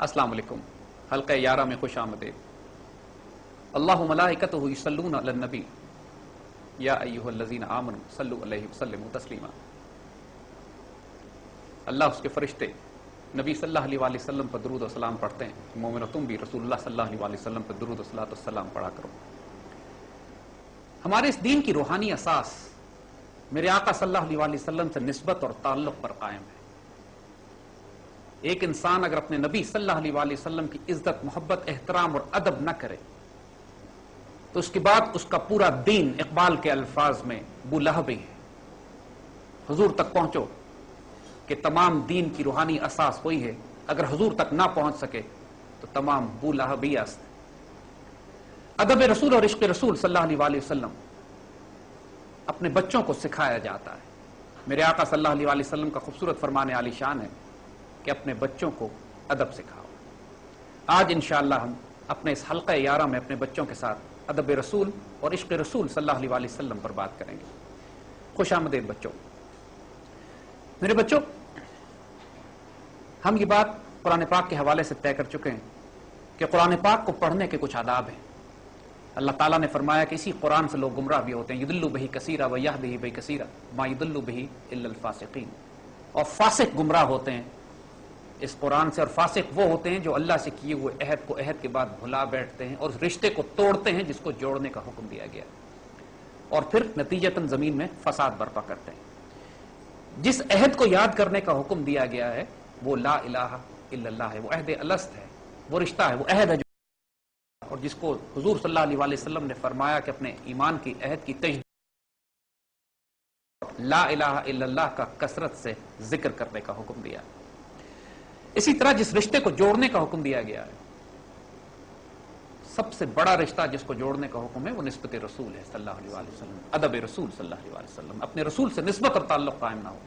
السلام علیکم، حلقہ 11 میں خوش آمدید۔ اللہ ملائکتہ یصلون علی النبی یا ایھا الذین آمنوا صلوا علیہ وسلموا تسلیما۔ اللہ اس کے فرشتے نبی صلی اللہ علیہ وآلہ وسلم پر درود و سلام پڑھتے ہیں۔ مومنو تم بھی رسول اللہ صلی اللہ علیہ وآلہ وسلم پر درود و صلاۃ و سلام پڑھا کرو۔ ہمارے اس دین کی روحانی اساس میرے آقا صلی اللہ علیہ وآلہ وسلم سے نسبت اور تعلق پر قائم ہے۔ ایک انسان اگر اپنے نبی صلی اللہ علیہ وآلہ وسلم کی عزت، محبت، احترام اور ادب نہ کرے تو اس کے بعد اس کا پورا دین اقبال کے الفاظ میں بولہبی ہے۔ حضور تک پہنچو کہ تمام دین کی روحانی اساس وہی ہے، اگر حضور تک نہ پہنچ سکے تو تمام بولہبی است۔ ادب رسول اور عشق رسول صلی اللہ علیہ وآلہ وسلم اپنے بچوں کو سکھایا جاتا ہے۔ میرے آقا صلی اللہ علیہ وآلہ وسلم کا خوبصورت فرمان عالی شان ہے کہ اپنے بچوں کو ادب سکھاؤ۔ آج انشاءاللہ ہم اپنے اس حلقہ 11 میں اپنے بچوں کے ساتھ ادب رسول اور عشق رسول صلی اللہ علیہ وآلہ وسلم پر بات کریں گے۔ خوش آمدید بچوں۔ میرے بچوں، ہم یہ بات قرآن پاک کے حوالے سے طے کر چکے ہیں کہ قرآن پاک کو پڑھنے کے کچھ آداب ہیں۔ اللہ تعالیٰ نے فرمایا کہ اسی قرآن سے لوگ گمراہ بھی ہوتے ہیں۔ یضل بہ کثیرا ویہدی بہ کثیرا ما یضل بہ الا الفاسقین۔ اور فاسق گمراہ ہوتے ہیں اس قرآن سے، اور فاسق وہ ہوتے ہیں جو اللہ سے کیے ہوئے عہد کو عہد کے بعد بھلا بیٹھتے ہیں اور اس رشتے کو توڑتے ہیں جس کو جوڑنے کا حکم دیا گیا، اور پھر نتیجتاً زمین میں فساد برپا کرتے ہیں۔ جس عہد کو یاد کرنے کا حکم دیا گیا ہے وہ لا الہ الا اللہ ہے، وہ عہد الست ہے، وہ رشتہ ہے، وہ عہد ہے جو، اور جس کو حضور صلی اللہ علیہ وآلہ وسلم نے فرمایا کہ اپنے ایمان کی عہد کی تجدید لا الہ الا اللہ کا کثرت سے ذکر کرنے کا حکم دیا۔ اسی طرح جس رشتے کو جوڑنے کا حکم دیا گیا ہے، سب سے بڑا رشتہ جس کو جوڑنے کا حکم ہے وہ نسبت رسول ہے صلی اللہ علیہ وآلہ وسلم، ادب رسول صلی اللہ علیہ وآلہ وسلم۔ اپنے رسول سے نسبت اور تعلق قائم نہ ہو۔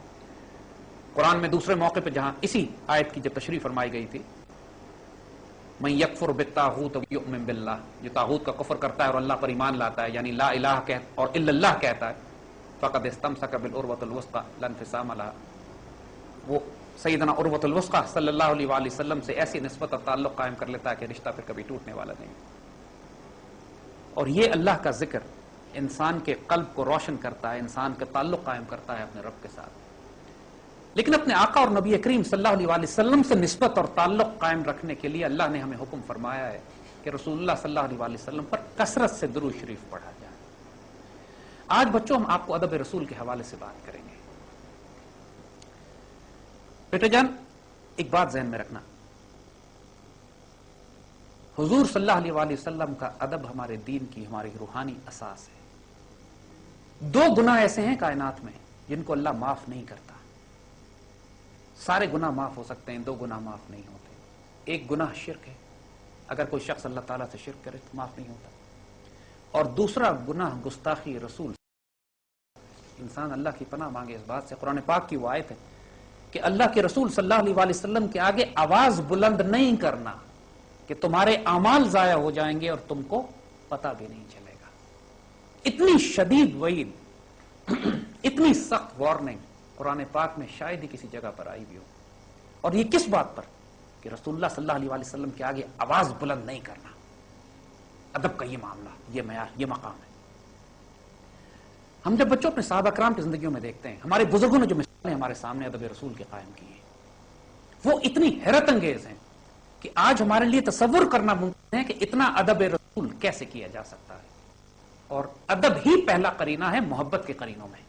قرآن میں دوسرے موقع پہ جہاں اسی آیت کی جب تشریح فرمائی گئی تھی، من یکفر بالطاغوت ویؤمن باللہ، جو طاغوت کا کفر کرتا ہے اور اللہ پر ایمان لاتا ہے، یعنی لا الہ اور الا اللہ کہتا ہے، فقد استمسک بالعروۃ الوثقی لا انفصام لہا، وہ سیدنا عروۃ الوثقی صلی اللہ علیہ وآلہ وسلم سے ایسی نسبت اور تعلق قائم کر لیتا ہے کہ رشتہ پھر کبھی ٹوٹنے والا نہیں۔ اور یہ اللہ کا ذکر انسان کے قلب کو روشن کرتا ہے، انسان کا تعلق قائم کرتا ہے اپنے رب کے ساتھ۔ لیکن اپنے آقا اور نبی کریم صلی اللہ علیہ وآلہ وسلم سے نسبت اور تعلق قائم رکھنے کے لیے اللہ نے ہمیں حکم فرمایا ہے کہ رسول اللہ صلی اللہ علیہ وآلہ وسلم پر کثرت سے درود شریف پڑھا جائے۔ آج بچوں ہم آپ کو ادب رسول کے حوالے سے بات کریں گے۔ بیٹے جان، ایک بات ذہن میں رکھنا، حضور صلی اللہ علیہ وآلہ وسلم کا ادب ہمارے دین کی، ہماری روحانی اساس ہے۔ دو گناہ ایسے ہیں کائنات میں جن کو اللہ معاف نہیں کرتا۔ سارے گناہ معاف ہو سکتے ہیں، دو گناہ معاف نہیں ہوتے۔ ایک گناہ شرک ہے، اگر کوئی شخص اللہ تعالیٰ سے شرک کرے تو معاف نہیں ہوتا، اور دوسرا گناہ گستاخی رسول۔ انسان اللہ کی پناہ مانگے اس بات سے۔ قرآن پاک کی وہ آیت ہے کہ اللہ کے رسول صلی اللہ علیہ وآلہ وسلم کے آگے آواز بلند نہیں کرنا کہ تمہارے اعمال ضائع ہو جائیں گے اور تم کو پتہ بھی نہیں چلے گا۔ اتنی شدید وعید، اتنی سخت وارننگ قرآن پاک میں شاید ہی کسی جگہ پر آئی بھی ہو، اور یہ کس بات پر؟ کہ رسول اللہ صلی اللہ علیہ وآلہ وسلم کے آگے آواز بلند نہیں کرنا۔ ادب کا یہ معاملہ، یہ معیار، یہ مقام ہے۔ ہم جب بچوں اپنے صحابہ کرام کی زندگیوں میں دیکھتے ہیں، ہمارے بزرگوں نے جو مثالیں ہمارے سامنے ادب رسول کے قائم کی ہیں، وہ اتنی حیرت انگیز ہیں کہ آج ہمارے لیے تصور کرنا ممکن ہے کہ اتنا ادب رسول کیسے کیا جا سکتا ہے۔ اور ادب ہی پہلا قرینہ ہے محبت کے قرینوں میں۔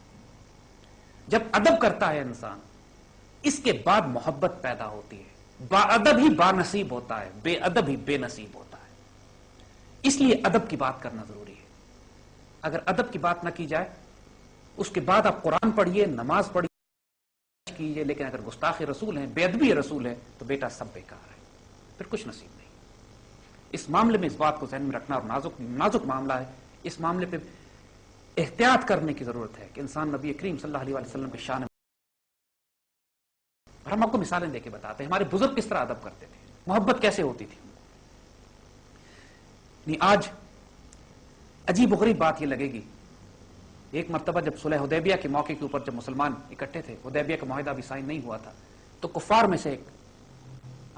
جب ادب کرتا ہے انسان، اس کے بعد محبت پیدا ہوتی ہے۔ با ادب ہی با نصیب ہوتا ہے، بے ادب ہی بے نصیب ہوتا ہے۔ اس لیے ادب کی بات کرنا ضروری ہے۔ اگر ادب کی بات نہ کی جائے، اس کے بعد آپ قرآن پڑھیے، نماز پڑھیے، کیجیے، لیکن اگر گستاخ رسول ہیں، بے ادبی رسول ہے تو بیٹا سب بیکار ہے، پھر کچھ نصیب نہیں۔ اس معاملے میں اس بات کو ذہن میں رکھنا، اور نازک معاملہ ہے، اس معاملے پہ احتیاط کرنے کی ضرورت ہے کہ انسان نبی کریم صلی اللہ علیہ وآلہ وسلم کے شان میں، اور ہم آپ کو مثالیں دے کے بتاتے ہیں ہمارے بزرگ کس طرح ادب کرتے تھے، محبت کیسے ہوتی تھی۔ آج عجیب و غریب بات یہ لگے گی، ایک مرتبہ جب صلح حدیبیہ کے موقع کے اوپر جب مسلمان اکٹھے تھے، حدیبیہ کا معاہدہ بھی سائن نہیں ہوا تھا، تو کفار میں سے ایک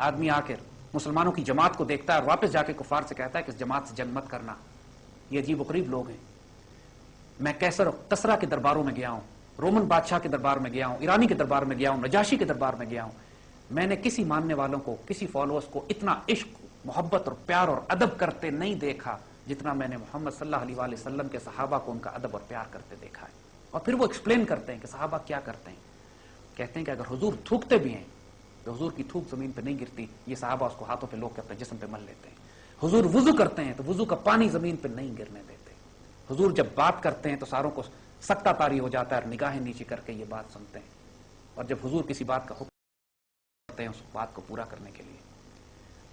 آدمی آ کر مسلمانوں کی جماعت کو دیکھتا ہے اور واپس جا کے کفار سے کہتا ہے کہ اس جماعت سے جنگ مت کرنا، یہ عجیب و غریب لوگ ہیں۔ میں کیسر و کسرا کے درباروں میں گیا ہوں، رومن بادشاہ کے دربار میں گیا ہوں، ایرانی کے دربار میں گیا ہوں، نجاشی کے دربار میں گیا ہوں، میں نے کسی ماننے والوں کو، کسی فالوورز کو اتنا عشق، محبت اور پیار اور ادب کرتے نہیں دیکھا جتنا میں نے محمد صلی اللہ علیہ وآلہ وسلم کے صحابہ کو ان کا ادب اور پیار کرتے دیکھا ہے۔ اور پھر وہ ایکسپلین کرتے ہیں کہ صحابہ کیا کرتے ہیں، کہتے ہیں کہ اگر حضور تھوکتے بھی ہیں تو حضور کی تھوک زمین پہ نہیں گرتی، یہ صحابہ اس کو ہاتھوں پہ لوگ کے اپنے جسم پہ مل لیتے ہیں۔ حضور وضو کرتے ہیں تو وضو کا پانی زمین پہ نہیں گرنے دیتے۔ حضور جب بات کرتے ہیں تو ساروں کو سکتہ طاری ہو جاتا ہے اور نگاہیں نیچی کر کے یہ بات سنتے ہیں، اور جب حضور کسی بات کا حکم کرتے ہیں اس بات کو پورا کرنے کے لیے،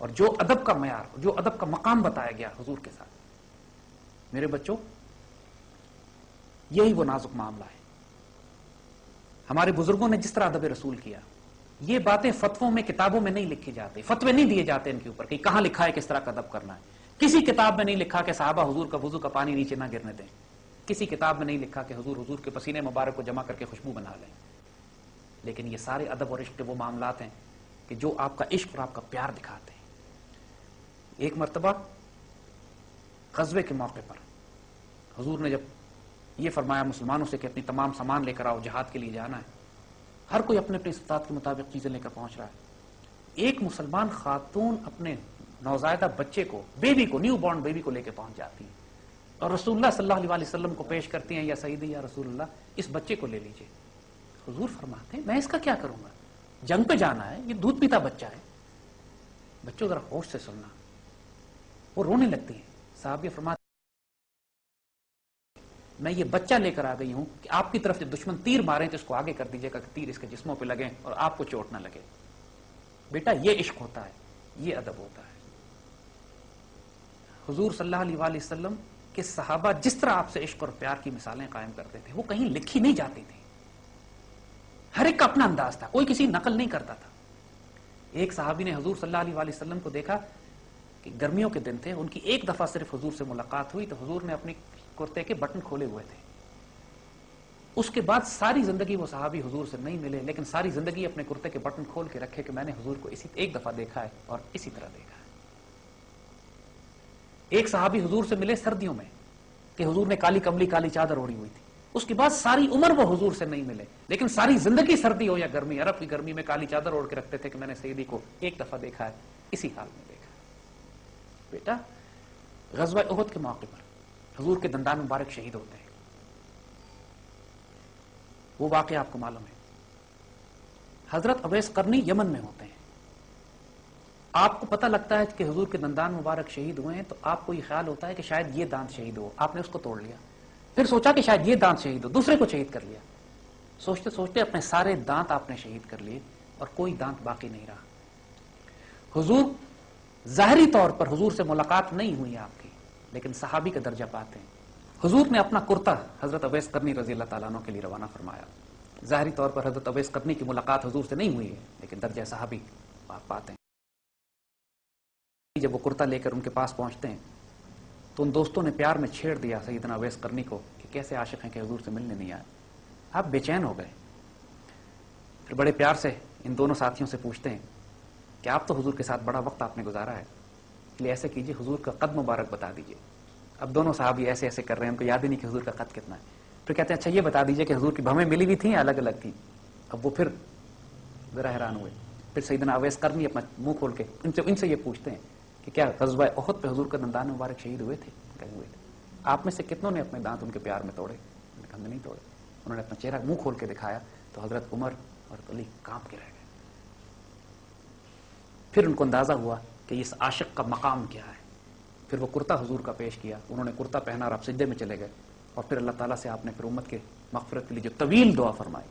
اور جو ادب کا معیار، جو ادب کا مقام بتایا گیا حضور کے ساتھ، میرے بچوں یہی وہ نازک معاملہ ہے۔ ہمارے بزرگوں نے جس طرح ادب رسول کیا، یہ باتیں فتووں میں، کتابوں میں نہیں لکھی جاتی، فتوے نہیں دیے جاتے ان کے اوپر کہ کہاں لکھا ہے کس طرح کا ادب کرنا ہے۔ کسی کتاب میں نہیں لکھا کہ صحابہ حضور کا وضو کا پانی نیچے نہ گرنے دیں، کسی کتاب میں نہیں لکھا کہ حضور کے پسینے مبارک کو جمع کر کے خوشبو بنا لیں، لیکن یہ سارے ادب اور عشق کے وہ معاملات ہیں کہ جو آپ کا عشق اور آپ کا پیار دکھاتے ہیں۔ ایک مرتبہ غزوے کے موقع پر حضور نے جب یہ فرمایا مسلمانوں سے کہ اپنی تمام سامان لے کر آؤ، جہاد کے لیے جانا ہے، ہر کوئی اپنے اپنی استطاعت کے مطابق چیزیں لے کر پہنچ رہا ہے، ایک مسلمان خاتون اپنے نوزائیدہ بچے کو، بیبی کو، نیو بورن بیبی کو لے کے پہنچ جاتی ہیں اور رسول اللہ صلی اللہ علیہ وسلم کو پیش کرتی ہیں، یا سیدی یا رسول اللہ اس بچے کو لے لیجئے۔ حضور فرماتے ہیں میں اس کا کیا کروں گا، جنگ پہ جانا ہے، یہ دودھ پیتا بچہ ہے۔ بچوں ذرا ہوش سے سننا، وہ رونے لگتی ہیں۔ صحابی فرماتے میں یہ بچہ لے کر آ گئی ہوں کہ آپ کی طرف سے دشمن تیر ماریں تو اس کو آگے کر دیجیے گا کہ تیر اس کے جسموں پہ لگیں اور آپ کو چوٹ نہ لگے۔ بیٹا یہ عشق ہوتا ہے، یہ ادب ہوتا ہے۔ حضور صلی اللہ علیہ وآلہ وسلم کے صحابہ جس طرح آپ سے عشق اور پیار کی مثالیں قائم کرتے تھے وہ کہیں لکھی نہیں جاتی تھی، ہر ایک کا اپنا انداز تھا، کوئی کسی نقل نہیں کرتا تھا۔ ایک صحابی نے حضور صلی اللہ علیہ وآلہ وسلم کو دیکھا کہ گرمیوں کے دن تھے، ان کی ایک دفعہ صرف حضور سے ملاقات ہوئی تو حضور نے اپنی کرتے کے بٹن کھولے ہوئے تھے۔ اس کے بعد ساری زندگی وہ صحابی حضور سے نہیں ملے، لیکن ساری زندگی اپنے کرتے کے بٹن کھول کے رکھے کہ میں نے حضور کو اسی ایک دفعہ دیکھا ہے اور اسی طرح دیکھا ہے۔ ایک صحابی حضور سے ملے سردیوں میں کہ حضور نے کالی کملی کالی چادر اوڑھی ہوئی تھی، اس کے بعد ساری عمر وہ حضور سے نہیں ملے، لیکن ساری زندگی سردی ہو یا گرمی، عرب کی گرمی میں کالی چادر اوڑھ کے رکھتے تھے کہ میں نے سیدی کو ایک دفعہ دیکھا ہے، اسی حال میں دیکھا ہے۔ بیٹا غزوہ احد کے موقع پر حضور کے دندان مبارک شہید ہوتے ہیں، وہ واقعہ آپ کو معلوم ہے۔ حضرت اویس قرنی یمن میں ہوتے ہیں، آپ کو پتہ لگتا ہے کہ حضور کے دندان مبارک شہید ہوئے ہیں تو آپ کو یہ خیال ہوتا ہے کہ شاید یہ دانت شہید ہو، آپ نے اس کو توڑ لیا، پھر سوچا کہ شاید یہ دانت شہید ہو، دوسرے کو شہید کر لیا، سوچتے سوچتے اپنے سارے دانت آپ نے شہید کر لیے اور کوئی دانت باقی نہیں رہا۔ حضور ظاہری طور پر حضور سے ملاقات نہیں ہوئی آپ کی، لیکن صحابی کا درجہ پاتے ہیں۔ حضور نے اپنا کرتا حضرت اویس قرنی رضی اللہ تعالیٰ عنہ کے لیے روانہ فرمایا، ظاہری طور پر حضرت اویس قرنی کی ملاقات حضور سے نہیں ہوئی ہے، لیکن درجہ صحابی آپ پاتے ہیں۔ جب وہ کرتا لے کر ان کے پاس پہنچتے ہیں تو ان دوستوں نے پیار میں چھیڑ دیا سیدنا اویس قرنی کو کہ کیسے عاشق ہیں کہ حضور سے ملنے نہیں آئے۔ آپ بے چین ہو گئے، پھر بڑے پیار سے ان دونوں ساتھیوں سے پوچھتے ہیں کہ آپ تو حضور کے ساتھ بڑا وقت آپ نے گزارا ہے، اس لیے ایسے کیجیے حضور کا قد مبارک بتا دیجیے۔ اب دونوں صحابی ایسے ایسے کر رہے ہیں، ان کو یاد ہی نہیں کہ حضور کا قد کتنا ہے۔ پھر کہتے ہیں اچھا یہ بتا دیجیے کہ حضور کی بھویں ملی ہوئی تھیں یا الگ الگ تھیں؟ اب وہ پھر ذرا حیران ہوئے۔ پھر سیدنا اویس قرنی اپنا منہ کھول کے ان سے یہ پوچھتے ہیں کہ کیا غزوہ احد پہ حضور کا دندان مبارک شہید ہوئے تھے؟ کہیں ہوئے تھے۔ آپ میں سے کتنوں نے اپنے دانت ان کے پیار میں توڑے؟ ہم نے نہیں توڑے۔ انہوں نے اپنا چہرہ منہ کھول کے دکھایا تو حضرت عمر اور علی کانپ کے رہ گئے۔ پھر ان کو اندازہ ہوا کہ اس عاشق کا مقام کیا ہے۔ پھر وہ کرتا حضور کا پیش کیا، انہوں نے کرتا پہنا اور آپ سجدے میں چلے گئے، اور پھر اللہ تعالیٰ سے آپ نے پھر امت کے مغفرت کے لیے جو طویل دعا فرمائی۔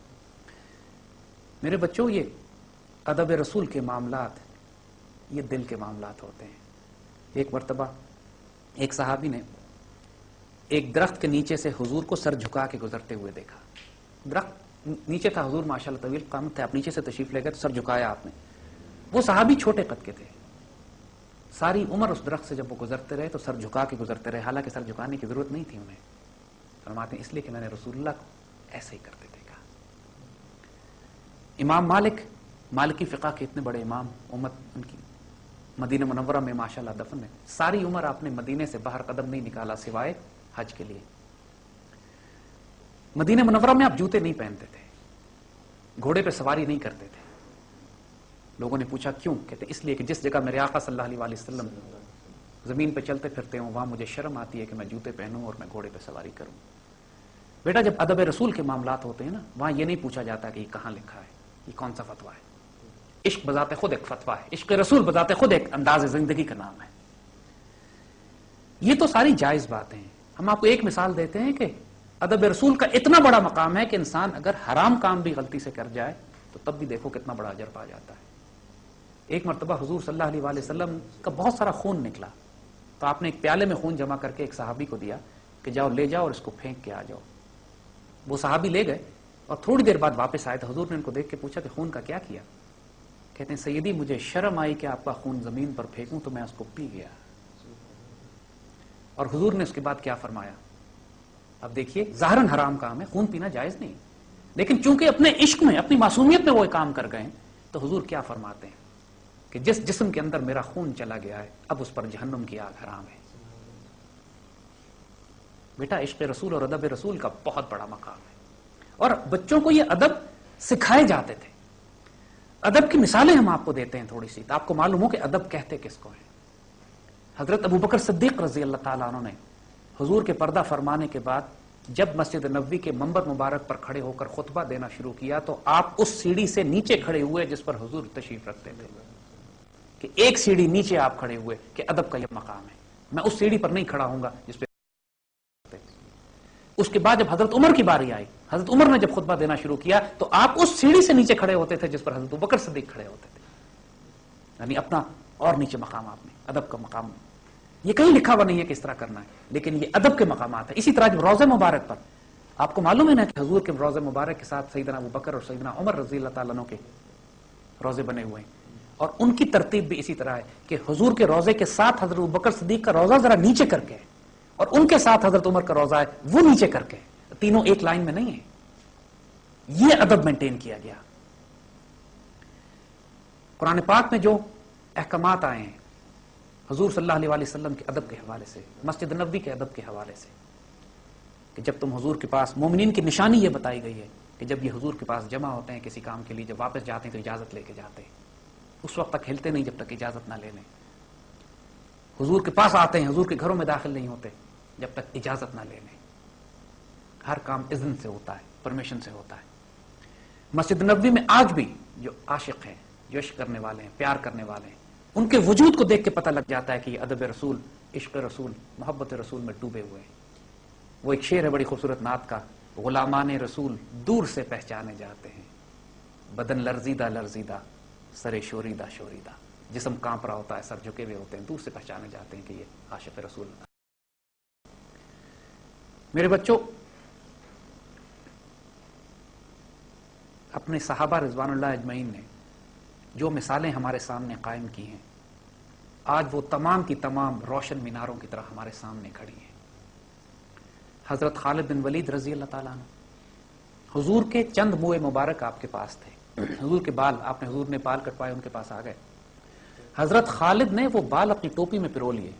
میرے بچوں یہ ادب رسول کے معاملات یہ دل کے معاملات ہوتے ہیں۔ ایک مرتبہ ایک صحابی نے ایک درخت کے نیچے سے حضور کو سر جھکا کے گزرتے ہوئے دیکھا۔ درخت نیچے تھا، حضور ماشاءاللہ طویل قامت تھے، آپ نیچے سے تشریف لے گئے تو سر جھکایا آپ نے۔ وہ صحابی چھوٹے قد کے تھے، ساری عمر اس درخت سے جب وہ گزرتے رہے تو سر جھکا کے گزرتے رہے، حالانکہ سر جھکانے کی ضرورت نہیں تھی انہیں۔ فرماتے ہیں اس لیے کہ میں نے رسول اللہ کو ایسے ہی کرتے دیکھا۔ امام مالک، مالکی فقہ کے اتنے بڑے امام، امت ان کی مدینہ منورہ میں ماشاءاللہ دفن ہے. ساری عمر آپ نے مدینے سے باہر قدم نہیں نکالا سوائے حج کے لیے. مدینہ منورہ میں آپ جوتے نہیں پہنتے تھے, گھوڑے پہ سواری نہیں کرتے تھے. لوگوں نے پوچھا کیوں؟ کہتے اس لیے کہ جس جگہ میرے آقا صلی اللہ علیہ وسلم زمین پہ چلتے پھرتے ہوں وہاں مجھے شرم آتی ہے کہ میں جوتے پہنوں اور میں گھوڑے پہ سواری کروں. بیٹا جب ادب رسول کے معاملات ہوتے ہیں نا, وہاں یہ نہیں پوچھا جاتا کہ یہ کہاں لکھا ہے, یہ کون سا فتویٰ ہے. عشق بذات خود ایک فتویٰ ہے, عشق رسول بذات خود ایک انداز زندگی کا نام ہے. یہ تو ساری جائز باتیں ہیں. ہم آپ کو ایک مثال دیتے ہیں کہ ادب رسول کا اتنا بڑا مقام ہے کہ انسان اگر حرام کام بھی غلطی سے کر جائے تو تب بھی دیکھو کتنا بڑا اجر پا جاتا ہے. ایک مرتبہ حضور صلی اللہ علیہ وسلم کا بہت سارا خون نکلا, تو آپ نے ایک پیالے میں خون جمع کر کے ایک صحابی کو دیا کہ جاؤ لے جاؤ اور اس کو پھینک کے آ جاؤ. وہ صحابی لے گئے اور تھوڑی دیر بعد واپس آئے تو حضور نے ان کو دیکھ کے پوچھا کہ خون کا کیا کیا؟ کہتے ہیں سیدی مجھے شرم آئی کہ آپ کا خون زمین پر پھینکوں تو میں اس کو پی گیا. اور حضور نے اس کے بعد کیا فرمایا؟ اب دیکھیے ظاہراً حرام کام ہے, خون پینا جائز نہیں, لیکن چونکہ اپنے عشق میں اپنی معصومیت میں وہ کام کر گئے تو حضور کیا فرماتے ہیں کہ جس جسم کے اندر میرا خون چلا گیا ہے اب اس پر جہنم کی آگ حرام ہے. بیٹا عشق رسول اور ادب رسول کا بہت بڑا مقام ہے, اور بچوں کو یہ ادب سکھائے جاتے تھے. ادب کی مثالیں ہم آپ کو دیتے ہیں تھوڑی سی, تو آپ کو معلوم ہو کہ ادب کہتے کس کو ہیں. حضرت ابوبکر صدیق رضی اللہ تعالیٰ عنہ نے حضور کے پردہ فرمانے کے بعد جب مسجد نبوی کے منبر مبارک پر کھڑے ہو کر خطبہ دینا شروع کیا تو آپ اس سیڑھی سے نیچے کھڑے ہوئے جس پر حضور تشریف رکھتے تھے, کہ ایک سیڑھی نیچے آپ کھڑے ہوئے کہ ادب کا یہ مقام ہے, میں اس سیڑھی پر نہیں کھڑا ہوں گا جس پہ. اس کے بعد جب حضرت عمر کی باری آئی, حضرت عمر نے جب خطبہ دینا شروع کیا تو آپ اس سیڑھی سے نیچے کھڑے ہوتے تھے جس پر حضرت ابوبکر صدیق کھڑے ہوتے تھے. یعنی اپنا اور نیچے مقام آپ نے, ادب کا مقام. یہ کہیں لکھا ہوا نہیں ہے کہ اس طرح کرنا ہے, لیکن یہ ادب کے مقامات ہیں. اسی طرح جب روضہ مبارک پر آپ کو معلوم ہے نا کہ حضور کے روضہ مبارک کے ساتھ سیدنا ابوبکر اور سیدنا عمر رضی اللہ تعالیٰ عنہ کے روضے بنے ہوئے ہیں, اور ان کی ترتیب بھی اسی طرح ہے کہ حضور کے روضے کے ساتھ حضرت ابوبکر صدیق کا روضہ ذرا نیچے کر کے, اور ان کے ساتھ حضرت عمر کا روضہ ہے وہ نیچے کر کے, تینوں ایک لائن میں نہیں ہے. یہ ادب مینٹین کیا گیا. قرآن پاک میں جو احکامات آئے ہیں حضور صلی اللہ علیہ وسلم کے ادب کے حوالے سے, مسجد نبوی کے ادب کے حوالے سے, کہ جب تم حضور کے پاس, مومنین کی نشانی یہ بتائی گئی ہے کہ جب یہ حضور کے پاس جمع ہوتے ہیں کسی کام کے لیے, جب واپس جاتے ہیں تو اجازت لے کے جاتے ہیں, اس وقت تک ہلتے نہیں جب تک اجازت نہ لے لیں. حضور کے پاس آتے ہیں, حضور کے گھروں میں داخل نہیں ہوتے جب تک اجازت نہ لے لیں. ہر کام اذن سے ہوتا ہے, پرمیشن سے ہوتا ہے. مسجد نبوی میں آج بھی جو عاشق ہیں, جو عشق کرنے والے ہیں, پیار کرنے والے ہیں, ان کے وجود کو دیکھ کے پتہ لگ جاتا ہے کہ یہ ادب رسول, عشق رسول, محبت رسول میں ڈوبے ہوئے ہیں. وہ ایک شعر ہے بڑی خوبصورت نعت کا, غلامان رسول دور سے پہچانے جاتے ہیں, بدن لرزیدہ لرزیدہ, سر شوریدہ شوریدہ, جسم کانپ رہا ہوتا ہے, سر جھکے ہوئے ہوتے ہیں, دور سے پہچانے جاتے ہیں کہ یہ عاشق رسول. میرے بچوں, اپنے صحابہ رضوان اللہ اجمعین نے جو مثالیں ہمارے سامنے قائم کی ہیں, آج وہ تمام کی تمام روشن میناروں کی طرح ہمارے سامنے کھڑی ہیں. حضرت خالد بن ولید رضی اللہ تعالیٰ عنہ, حضور کے چند منہ مبارک آپ کے پاس تھے, حضور کے بال, آپ نے حضور نے بال کٹوائے, ان کے پاس آ گئے. حضرت خالد نے وہ بال اپنی ٹوپی میں پرو لیے,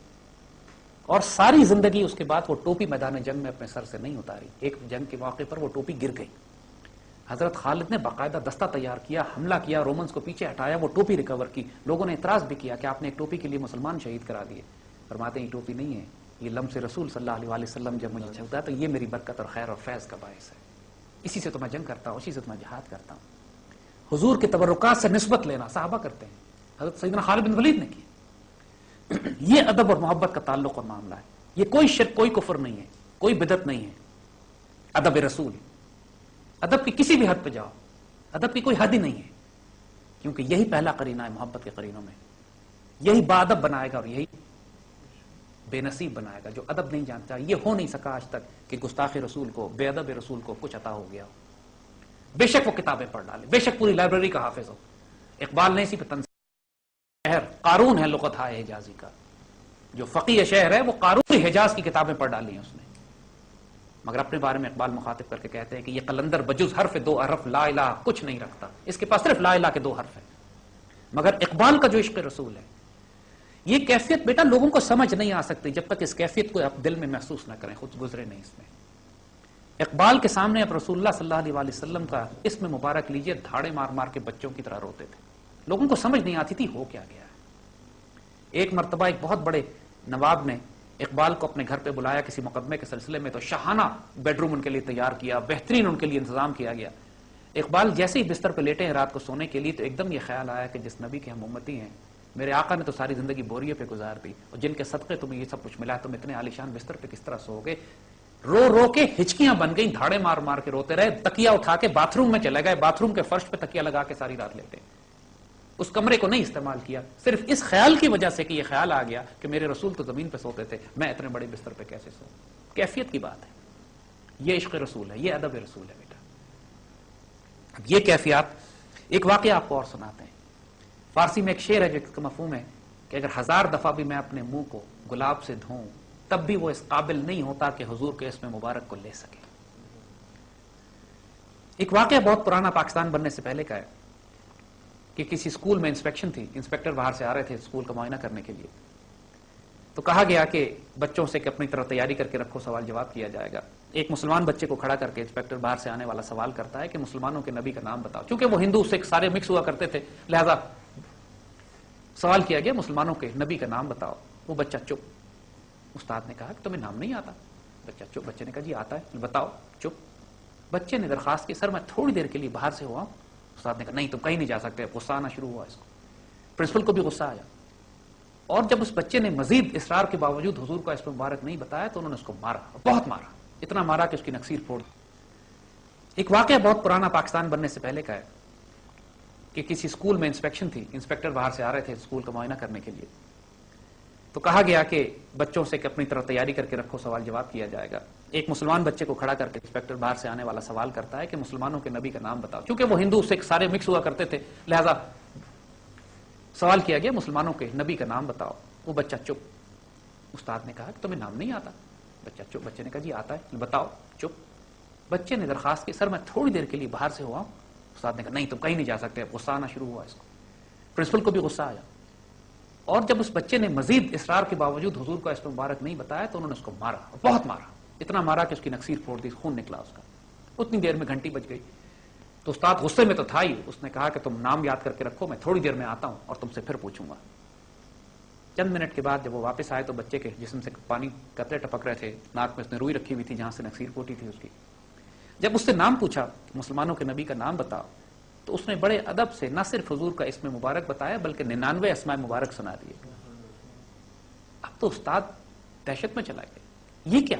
اور ساری زندگی اس کے بعد وہ ٹوپی میدان جنگ میں اپنے سر سے نہیں اتاری. ایک جنگ کے موقع پر وہ ٹوپی گر گئی. حضرت خالد نے باقاعدہ دستہ تیار کیا, حملہ کیا, رومنز کو پیچھے ہٹایا, وہ ٹوپی ریکور کی. لوگوں نے اعتراض بھی کیا کہ آپ نے ایک ٹوپی کے لیے مسلمان شہید کرا دیے. فرماتے ہیں یہ ٹوپی نہیں ہے, یہ لمس رسول صلی اللہ علیہ وسلم جب مجھے چلتا ہے تو یہ میری برکت اور خیر اور فیض کا باعث ہے. اسی سے تو میں جنگ کرتا ہوں, اسی سے تو میں جہاد کرتا ہوں. حضور کے تبرکات سے نسبت لینا صحابہ کرتے ہیں, حضرت سیدنا خالد بن ولید نے کی. یہ ادب اور محبت کا تعلق اور معاملہ ہے. یہ کوئی شرک, کوئی کفر نہیں ہے, کوئی بدعت نہیں ہے. ادب رسول, ادب کی کسی بھی حد پہ جاؤ, ادب کی کوئی حد ہی نہیں ہے, کیونکہ یہی پہلا قرینہ ہے محبت کے قرینوں میں. یہی باادب بنائے گا اور یہی بے نصیب بنائے گا. جو ادب نہیں جانتا, یہ ہو نہیں سکا آج تک کہ گستاخ رسول کو, بے ادب رسول کو کچھ عطا ہو گیا ہو. بے شک وہ کتابیں پڑھ ڈالے, بے شک پوری لائبریری کا حافظ ہو. اقبال نے اسی پہ شہر قارون ہے لغت ہے حجازی کا, جو فقیہ شہر ہے وہ قارون حجاز کی کتابیں پڑھ ڈالی ہیں اس نے. مگر اپنے بارے میں اقبال مخاطب کر کے کہتے ہیں کہ یہ قلندر بجز حرف دو حرف لا الہ کچھ نہیں رکھتا, اس کے پاس صرف لا الہ کے 2 حرف ہیں. مگر اقبال کا جو عشق رسول ہے یہ کیفیت بیٹا لوگوں کو سمجھ نہیں آ سکتی جب تک اس کیفیت کو آپ دل میں محسوس نہ کریں، خود گزرے نہیں اس میں۔ اقبال کے سامنے آپ رسول اللہ صلی اللہ علیہ وسلم کا اسم مبارک لیجئے، دھاڑے مار مار کے بچوں کی طرح روتے تھے، لوگوں کو سمجھ نہیں آتی تھی ہو کیا گیا ہے۔ ایک مرتبہ ایک بہت بڑے نواب نے اقبال کو اپنے گھر پہ بلایا کسی مقدمے کے سلسلے میں، تو شاہانہ بیڈ روم ان کے لیے تیار کیا، بہترین ان کے لیے انتظام کیا گیا۔ اقبال جیسے ہی بستر پہ لیٹے ہیں رات کو سونے کے لیے، تو ایک دم یہ خیال آیا کہ جس نبی کے ہم امتی ہیں، میرے آقا نے تو ساری زندگی بوریے پہ گزار دی، اور جن کے صدقے تمہیں یہ سب کچھ ملا، تم اتنے عالیشان بستر پہ کس طرح سو گے؟ رو رو کے ہچکیاں بن گئیں، دھاڑے مار مار کے روتے رہے، تکیا اٹھا کے باتھ روم میں چلے گئے، باتھ روم کے فرش پہ تکیا لگا کے ساری رات لیٹے۔ اس کمرے کو نہیں استعمال کیا، صرف اس خیال کی وجہ سے کہ یہ خیال آ گیا کہ میرے رسول تو زمین پہ سوتے تھے، میں اتنے بڑے بستر پہ کیسے سو۔ کیفیت کی بات ہے، یہ عشق رسول ہے، یہ ادب رسول ہے بیٹا۔ اب یہ کیفیات، ایک واقعہ آپ کو اور سناتے ہیں۔ فارسی میں ایک شعر ہے جس کا مفہوم ہے کہ اگر 1000 دفعہ بھی میں اپنے منہ کو گلاب سے دھوں، تب بھی وہ اس قابل نہیں ہوتا کہ حضور کے اسم مبارک کو لے سکے۔ ایک واقعہ بہت پرانا، پاکستان بننے سے پہلے کا ہے کہ کسی اسکول میں انسپیکشن تھی، انسپیکٹر باہر سے آ رہے تھے اسکول کا معائنہ کرنے کے لیے، تو کہا گیا کہ بچوں سے کہ اپنی طرح تیاری کر کے رکھو، سوال جواب کیا جائے گا۔ ایک مسلمان بچے کو کھڑا کر کے انسپیکٹر باہر سے آنے والا سوال کرتا ہے کہ مسلمانوں کے نبی کا نام بتاؤ۔ چونکہ وہ ہندو سکھ سارے مکس ہوا کرتے تھے، لہذا سوال کیا گیا مسلمانوں کے نبی کا نام بتاؤ۔ وہ بچہ چپ۔ استاد نے کہا کہ تمہیں نام نہیں آتا؟ بچہ چپ۔ بچے نے کہا جی آتا ہے، بتاؤ۔ چپ۔ بچے نے درخواست کی سر میں تھوڑی دیر کے لیے باہر سے ہوا ہوں۔ استاد نے کہا نہیں تم کہیں نہیں جا سکتے۔ غصہ آنا شروع ہوا اس کو، پرنسپل کو بھی غصہ آیا، اور جب اس بچے نے مزید اصرار کے باوجود حضور کا اسم مبارک نہیں بتایا تو انہوں نے اس کو مارا، بہت مارا، اتنا مارا کہ اس کی نکسیر پھوڑ دی۔ ایک واقعہ بہت پرانا، پاکستان بننے سے پہلے کا ہے کہ کسی اسکول میں انسپیکشن تھی، انسپیکٹر باہر سے آ رہے تھے اسکول کا معائنہ کرنے کے لیے، تو کہا گیا کہ بچوں سے کہ اپنی طرح تیاری کر کے رکھو، سوال جواب کیا جائے گا۔ ایک مسلمان بچے کو کھڑا کر کے انسپیکٹر باہر سے آنے والا سوال کرتا ہے کہ مسلمانوں کے نبی کا نام بتاؤ۔ چونکہ وہ ہندو سکھ سارے مکس ہوا کرتے تھے، لہذا سوال کیا گیا مسلمانوں کے نبی کا نام بتاؤ۔ وہ بچہ چپ۔ استاد نے کہا کہ تمہیں نام نہیں آتا؟ بچہ چپ۔ بچے نے کہا جی آتا ہے، بتاؤ۔ چپ۔ بچے نے درخواست کی سر میں تھوڑی دیر کے لیے باہر سے ہوا ہوں۔ استاد نے کہا نہیں تم کہیں نہیں جا سکتے۔ غصہ آنا شروع ہوا اس کو، پرنسپل کو بھی غصہ آیا، اور جب اس بچے نے مزید اصرار کے باوجود حضور کا اسم مبارک نہیں بتایا تو انہوں نے اس کو مارا، بہت مارا، اتنا مارا کہ اس کی نکسیر پھوڑ دی، خون نکلا اس کا۔ اتنی دیر میں گھنٹی بج گئی، تو استاد غصے میں تو تھا ہی، اس نے کہا کہ تم نام یاد کر کے رکھو، میں تھوڑی دیر میں آتا ہوں اور تم سے پھر پوچھوں گا۔ چند منٹ کے بعد جب وہ واپس آئے تو بچے کے جسم سے پانی قطرے ٹپک رہے تھے، ناک میں اس نے روئی رکھی ہوئی تھی جہاں سے نکسیر پھوٹی تھی اس کی۔ جب اس سے نام پوچھا مسلمانوں کے نبی کا نام بتاؤ، تو اس نے بڑے ادب سے نہ صرف حضور کا اسم مبارک بتایا بلکہ 99 اسماء مبارک سنا دیے۔ اب تو استاد دہشت میں چلا گیا، یہ کیا؟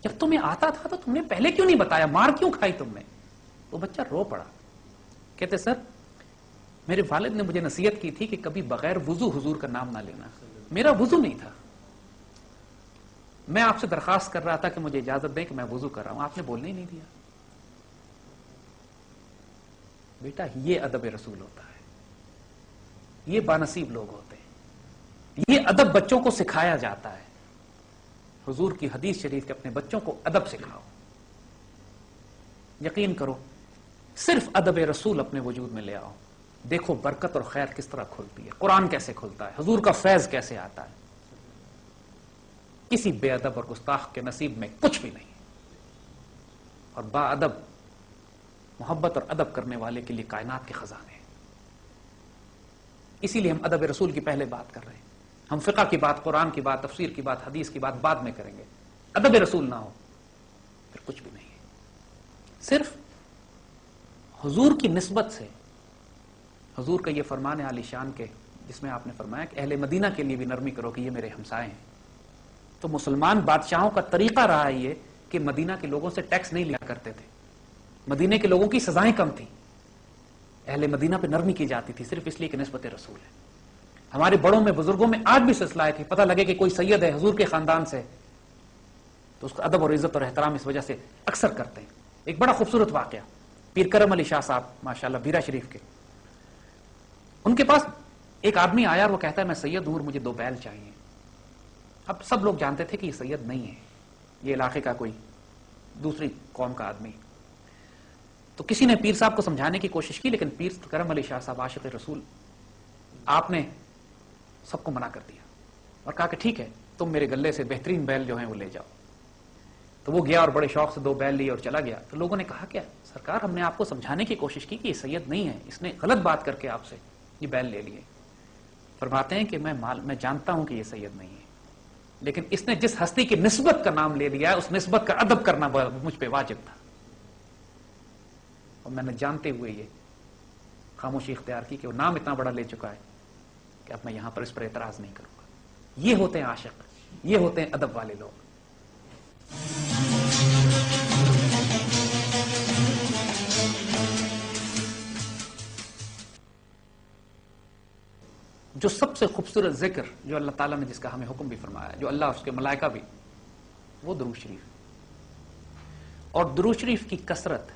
جب تمہیں آتا تھا تو تم نے پہلے کیوں نہیں بتایا؟ مار کیوں کھائی تم نے؟ وہ بچہ رو پڑا، کہتے سر میرے والد نے مجھے نصیحت کی تھی کہ کبھی بغیر وضو حضور کا نام نہ لینا، میرا وضو نہیں تھا، میں آپ سے درخواست کر رہا تھا کہ مجھے اجازت دیں کہ میں وضو کر رہا ہوں، آپ نے بولنے ہی نہیں دیا۔ بیٹا یہ ادب رسول ہوتا ہے، یہ بانصیب لوگ ہوتے ہیں، یہ ادب بچوں کو سکھایا جاتا ہے۔ حضور کی حدیث شریف کے اپنے بچوں کو ادب سکھاؤ۔ یقین کرو صرف ادب رسول اپنے وجود میں لے آؤ، دیکھو برکت اور خیر کس طرح کھلتی ہے، قرآن کیسے کھلتا ہے، حضور کا فیض کیسے آتا ہے۔ کسی بے ادب اور گستاخ کے نصیب میں کچھ بھی نہیں، اور با ادب محبت اور ادب کرنے والے کے لیے کائنات کے خزانے ہیں۔ اسی لیے ہم ادب رسول کی پہلے بات کر رہے ہیں، ہم فقہ کی بات، قرآن کی بات، تفسیر کی بات، حدیث کی بات بعد میں کریں گے۔ ادب رسول نہ ہو پھر کچھ بھی نہیں ہے۔ صرف حضور کی نسبت سے، حضور کا یہ فرمان ہے عالی شان کے جس میں آپ نے فرمایا کہ اہل مدینہ کے لیے بھی نرمی کرو کہ یہ میرے ہمسائے ہیں، تو مسلمان بادشاہوں کا طریقہ رہا ہے یہ کہ مدینہ کے لوگوں سے ٹیکس نہیں لیا کرتے تھے، مدینے کے لوگوں کی سزائیں کم تھیں، اہل مدینہ پہ نرمی کی جاتی تھی صرف اس لیے کہ نسبت رسول ہے۔ ہمارے بڑوں میں بزرگوں میں آج بھی سلسلہ ہے کہ پتہ لگے کہ کوئی سید ہے حضور کے خاندان سے تو اس کا ادب اور عزت اور احترام اس وجہ سے اکثر کرتے ہیں۔ ایک بڑا خوبصورت واقعہ، پیر کرم علی شاہ صاحب ماشاءاللہ بیرا شریف کے، ان کے پاس ایک آدمی آیا اور وہ کہتا ہے میں سید ہوں اور مجھے 2 بیل چاہیے۔ اب سب لوگ جانتے تھے کہ یہ سید نہیں ہے، یہ علاقے کا کوئی دوسری قوم کا آدمی۔ تو کسی نے پیر صاحب کو سمجھانے کی کوشش کی، لیکن پیر کرم علی شاہ صاحب عاشق رسول، آپ نے سب کو منع کر دیا اور کہا کہ ٹھیک ہے تم میرے گلے سے بہترین بیل جو ہیں وہ لے جاؤ. تو وہ گیا اور بڑے شوق سے 2 بیل لی اور چلا گیا. تو لوگوں نے کہا کیا سرکار ہم نے آپ کو سمجھانے کی کوشش کی کہ یہ سید نہیں ہے, اس نے غلط بات کر کے آپ سے یہ بیل لے لیے. فرماتے ہیں کہ میں جانتا ہوں کہ یہ سید نہیں ہے, لیکن اس نے جس ہستی کی نسبت کا نام لے لیا ہے اس نسبت کا ادب کرنا مجھ پہ واجب تھا, اور میں نے جانتے ہوئے یہ خاموشی اختیار کی کہ وہ نام اتنا بڑا لے چکا ہے کہ اب میں یہاں پر اس پر اعتراض نہیں کروں گا. یہ ہوتے ہیں عاشق, یہ ہوتے ہیں ادب والے لوگ. جو سب سے خوبصورت ذکر جو اللہ تعالیٰ نے جس کا ہمیں حکم بھی فرمایا, جو اللہ اس کے ملائکہ بھی, وہ درود شریف. اور درود شریف کی کثرت